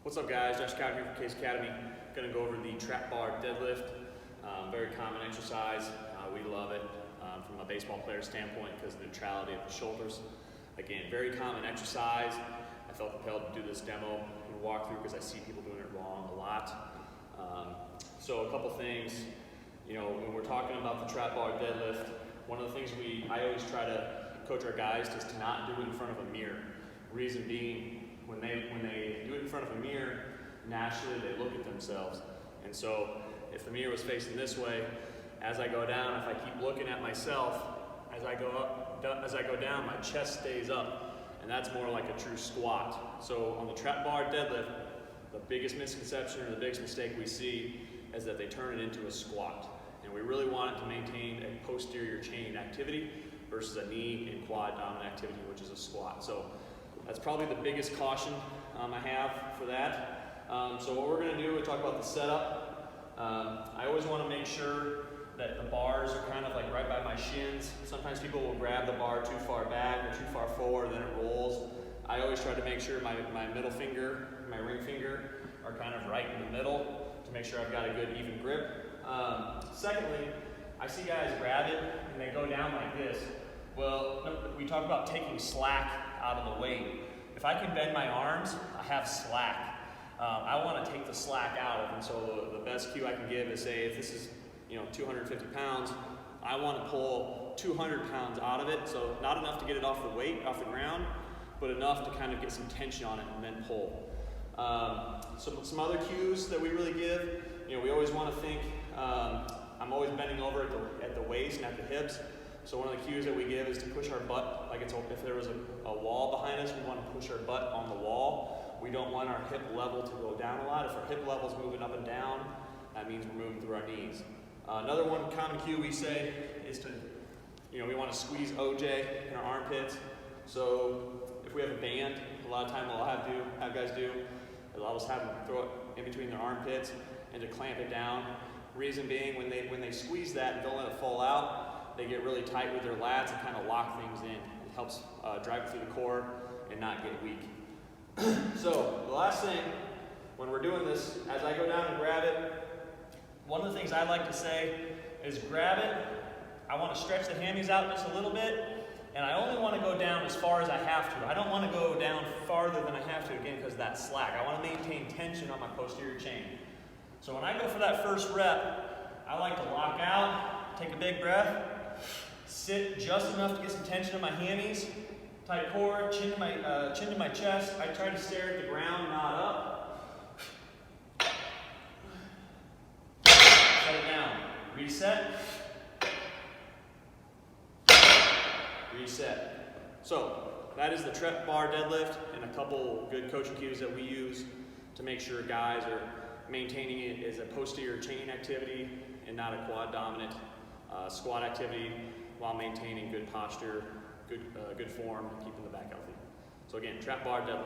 What's up guys, Josh Cobb here from Case Academy. Going to go over the trap bar deadlift. Very common exercise. We love it from a baseball player standpoint because of the neutrality of the shoulders. Again, very common exercise. I felt compelled to do this demo and walk through because I see people doing it wrong a lot. So a couple things, when we're talking about the trap bar deadlift, one of the things I always try to coach our guys is to not do it in front of a mirror. Reason being, when they do it in front of a mirror, naturally they look at themselves. And so if the mirror was facing this way, as I go down, if I keep looking at myself, as I go down, my chest stays up. And that's more like a true squat. So on the trap bar deadlift, the biggest misconception or the biggest mistake we see is that they turn it into a squat. And we really want it to maintain a posterior chain activity versus a knee and quad dominant activity, which is a squat. So that's probably the biggest caution I have for that. So what we're going to do, we talk about the setup. I always want to make sure that the bars are kind of like right by my shins. Sometimes people will grab the bar too far back or too far forward, and then it rolls. I always try to make sure my middle finger, my ring finger, are kind of right in the middle to make sure I've got a good even grip. Secondly, I see guys grab it and they go down like this. Well, we talk about taking slack out of the weight. If I can bend my arms, I have slack. I want to take the slack out, and so the best cue I can give is, say if this is 250 pounds, I want to pull 200 pounds out of it. So not enough to get it off the ground, but enough to kind of get some tension on it and then pull. Some other cues that we really give, we always want to think, I'm always bending over at the waist and at the hips. So one of the cues that we give is to push our butt, like if there was a wall behind us, we want to push our butt on the wall. We don't want our hip level to go down a lot. If our hip level is moving up and down, that means we're moving through our knees. Another one common cue we say is to, we want to squeeze OJ in our armpits. So if we have a band, a lot of time we'll have guys do, I'll just have them throw it in between their armpits and to clamp it down. Reason being, when they squeeze that and don't let it fall out, they get really tight with their lats and kind of lock things in. It helps drive it through the core and not get weak. So the last thing, when we're doing this, as I go down and grab it, one of the things I like to say is grab it. I want to stretch the hammies out just a little bit, and I only want to go down as far as I have to. I don't want to go down farther than I have to, again, because of that slack. I want to maintain tension on my posterior chain. So when I go for that first rep, I like to lock out, take a big breath, sit just enough to get some tension in my hammies, tight core, chin to my chest. I try to stare at the ground, not up. Set it down. Reset. Reset. So that is the trap bar deadlift and a couple good coaching cues that we use to make sure guys are maintaining it as a posterior chain activity and not a quad dominant squat activity while maintaining good posture, good form, keeping the back healthy. So again, trap bar deadlift.